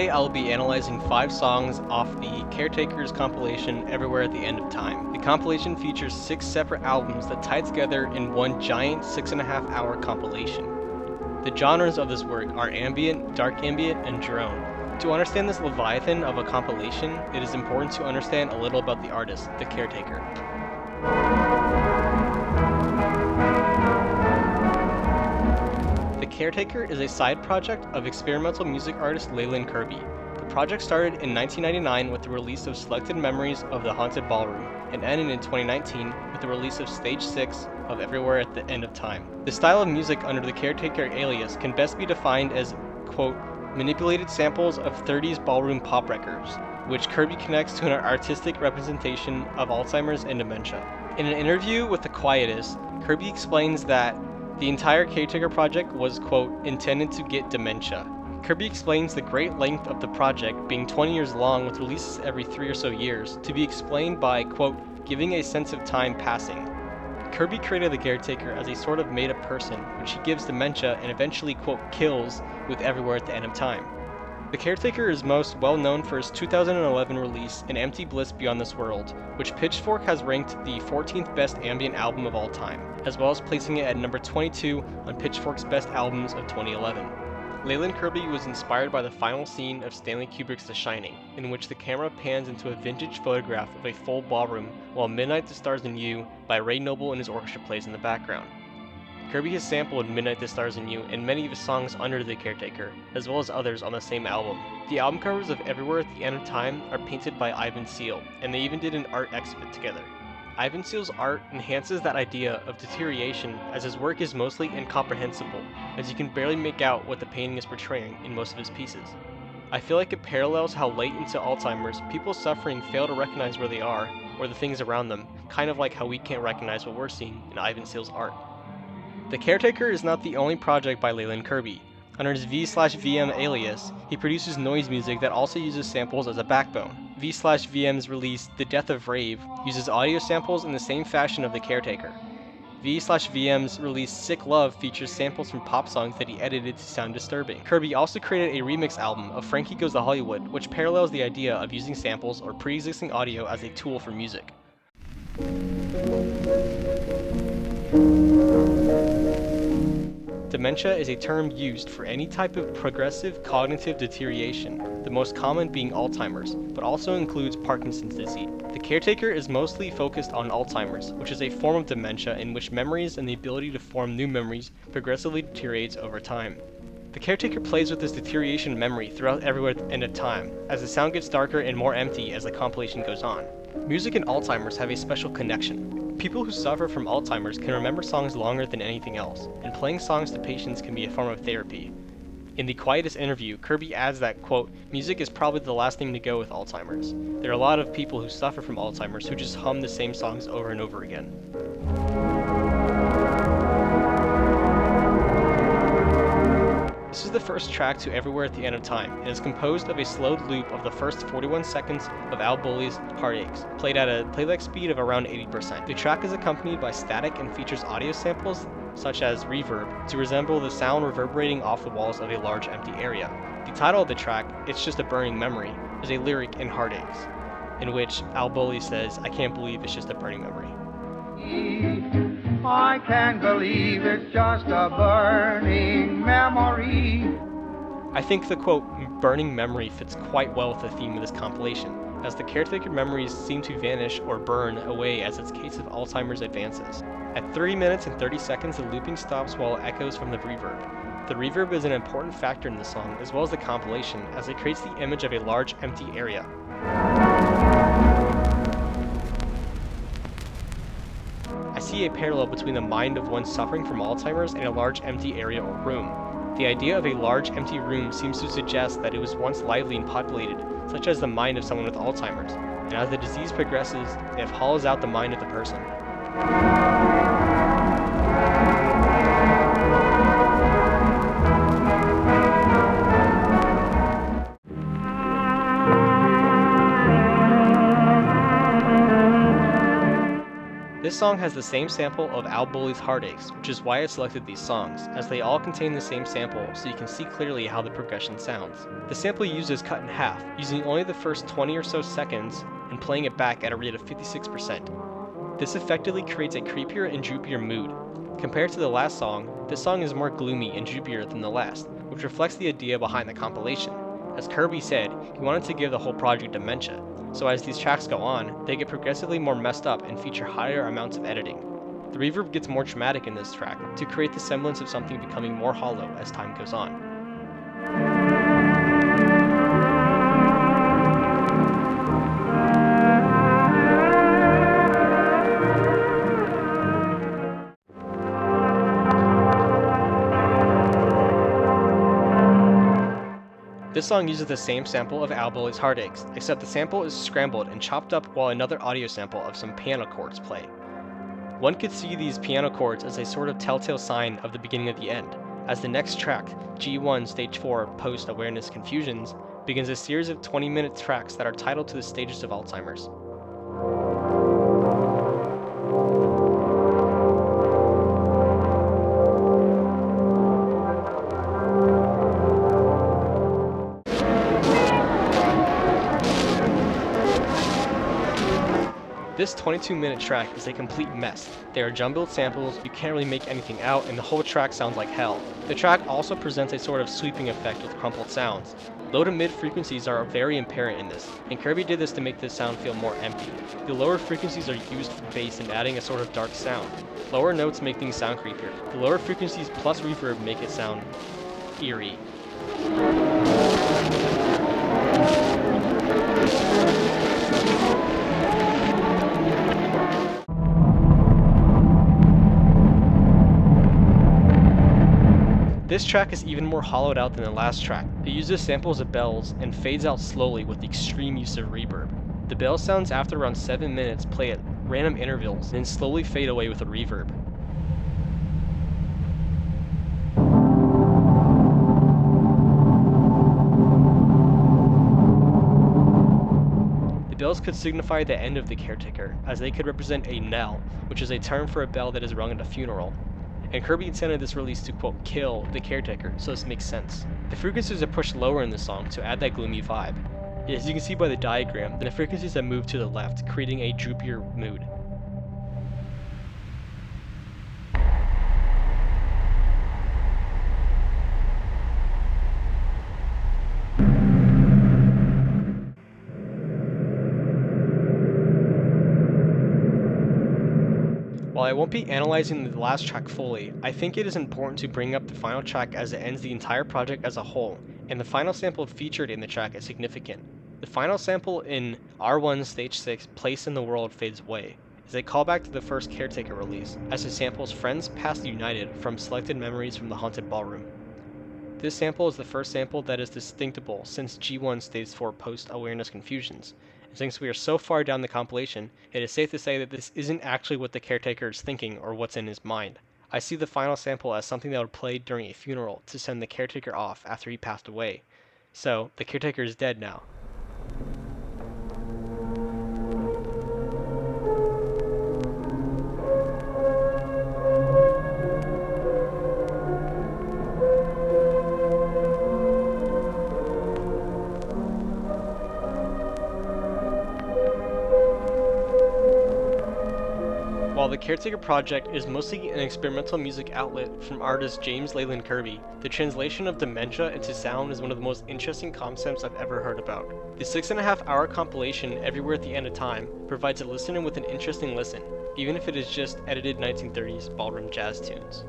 Today I'll be analyzing 5 songs off the Caretaker's compilation Everywhere at the End of Time. The compilation features 6 separate albums that tie together in one giant 6.5-hour compilation. The genres of this work are ambient, dark ambient, and drone. To understand this leviathan of a compilation, it is important to understand a little about the artist, the Caretaker. The Caretaker is a side project of experimental music artist Leland Kirby. The project started in 1999 with the release of Selected Memories of the Haunted Ballroom, and ended in 2019 with the release of Stage 6 of Everywhere at the End of Time. The style of music under the Caretaker alias can best be defined as, quote, manipulated samples of 30s ballroom pop records, which Kirby connects to an artistic representation of Alzheimer's and dementia. In an interview with The Quietus, Kirby explains that the entire Caretaker project was, quote, intended to get dementia. Kirby explains the great length of the project, being 20 years long with releases every 3 or so years, to be explained by, quote, giving a sense of time passing. Kirby created the Caretaker as a sort of made-up person, which he gives dementia and eventually, quote, kills with Everywhere at the End of Time. The Caretaker is most well known for his 2011 release, An Empty Bliss Beyond This World, which Pitchfork has ranked the 14th best ambient album of all time, as well as placing it at number 22 on Pitchfork's best albums of 2011. Leland Kirby was inspired by the final scene of Stanley Kubrick's The Shining, in which the camera pans into a vintage photograph of a full ballroom while Midnight the Stars and You by Ray Noble and his orchestra plays in the background. Kirby has sampled Midnight the Stars and You in many of his songs under the Caretaker, as well as others on the same album. The album covers of Everywhere at the End of Time are painted by Ivan Seal, and they even did an art exhibit together. Ivan Seal's art enhances that idea of deterioration, as his work is mostly incomprehensible, as you can barely make out what the painting is portraying in most of his pieces. I feel like it parallels how late into Alzheimer's, people suffering fail to recognize where they are, or the things around them, kind of like how we can't recognize what we're seeing in Ivan Seal's art. The Caretaker is not the only project by Leland Kirby. Under his V/VM alias, he produces noise music that also uses samples as a backbone. V/VM's release, The Death of Rave, uses audio samples in the same fashion of the Caretaker. V/VM's release Sick Love features samples from pop songs that he edited to sound disturbing. Kirby also created a remix album of Frankie Goes to Hollywood, which parallels the idea of using samples or pre-existing audio as a tool for music. Dementia is a term used for any type of progressive cognitive deterioration, the most common being Alzheimer's, but also includes Parkinson's disease. The Caretaker is mostly focused on Alzheimer's, which is a form of dementia in which memories and the ability to form new memories progressively deteriorates over time. The Caretaker plays with this deterioration of memory throughout Everywhere at the End of Time, as the sound gets darker and more empty as the compilation goes on. Music and Alzheimer's have a special connection. People who suffer from Alzheimer's can remember songs longer than anything else, and playing songs to patients can be a form of therapy. In the Quietus interview, Kirby adds that, quote, music is probably the last thing to go with Alzheimer's. There are a lot of people who suffer from Alzheimer's who just hum the same songs over and over again. This is the first track to Everywhere at the End of Time, and is composed of a slowed loop of the first 41 seconds of Al Bowley's Heartaches, played at a playback speed of around 80%. The track is accompanied by static and features audio samples, such as reverb, to resemble the sound reverberating off the walls of a large empty area. The title of the track, It's Just a Burning Memory, is a lyric in Heartaches, in which Al Bowley says, I can't believe it's just a burning memory. I can't believe it's just a burning memory. I think the quote, burning memory fits quite well with the theme of this compilation, as the Caretaker memories seem to vanish or burn away as its case of Alzheimer's advances. At 30 minutes and 30 seconds, the looping stops while it echoes from the reverb. The reverb is an important factor in the song, as well as the compilation, as it creates the image of a large empty area. I see a parallel between the mind of one suffering from Alzheimer's and a large empty area or room. The idea of a large empty room seems to suggest that it was once lively and populated, such as the mind of someone with Alzheimer's, and as the disease progresses, it hollows out the mind of the person. This song has the same sample of Al Bully's Heartaches, which is why I selected these songs, as they all contain the same sample so you can see clearly how the progression sounds. The sample used is cut in half, using only the first 20 or so seconds and playing it back at a rate of 56%. This effectively creates a creepier and droopier mood. Compared to the last song, this song is more gloomy and droopier than the last, which reflects the idea behind the compilation. As Kirby said, he wanted to give the whole project dementia, so as these tracks go on, they get progressively more messed up and feature higher amounts of editing. The reverb gets more dramatic in this track to create the semblance of something becoming more hollow as time goes on. This song uses the same sample of Al Bully's Heartaches, except the sample is scrambled and chopped up while another audio sample of some piano chords play. One could see these piano chords as a sort of telltale sign of the beginning of the end, as the next track, G1 Stage 4 Post-Awareness Confusions, begins a series of 20-minute tracks that are titled to the stages of Alzheimer's. This 22-minute track is a complete mess. There are jumbled samples, you can't really make anything out, and the whole track sounds like hell. The track also presents a sort of sweeping effect with crumpled sounds. Low to mid frequencies are very apparent in this, and Kirby did this to make the sound feel more empty. The lower frequencies are used for bass and adding a sort of dark sound. Lower notes make things sound creepier. The lower frequencies plus reverb make it sound eerie. This track is even more hollowed out than the last track. It uses samples of bells and fades out slowly with extreme use of reverb. The bell sounds after around 7 minutes play at random intervals, then slowly fade away with a reverb. The bells could signify the end of the Caretaker, as they could represent a knell, which is a term for a bell that is rung at a funeral. And Kirby intended this release to, quote, kill the Caretaker, so this makes sense. The frequencies are pushed lower in the song to add that gloomy vibe. As you can see by the diagram, the frequencies have moved to the left, creating a droopier mood. While I won't be analyzing the last track fully, I think it is important to bring up the final track as it ends the entire project as a whole, and the final sample featured in the track is significant. The final sample in R1 Stage 6 Place in the World Fades Away is a callback to the first Caretaker release, as it samples Friends Past United from Selected Memories from the Haunted Ballroom. This sample is the first sample that is distinctable since G1 Stage 4 Post-Awareness Confusions. And since we are so far down the compilation, it is safe to say that this isn't actually what the Caretaker is thinking or what's in his mind. I see the final sample as something that would play during a funeral to send the Caretaker off after he passed away. So, the Caretaker is dead now. While the Caretaker project is mostly an experimental music outlet from artist James Leyland Kirby, the translation of dementia into sound is one of the most interesting concepts I've ever heard about. The 6.5-hour compilation Everywhere at the End of Time provides a listener with an interesting listen, even if it is just edited 1930s ballroom jazz tunes.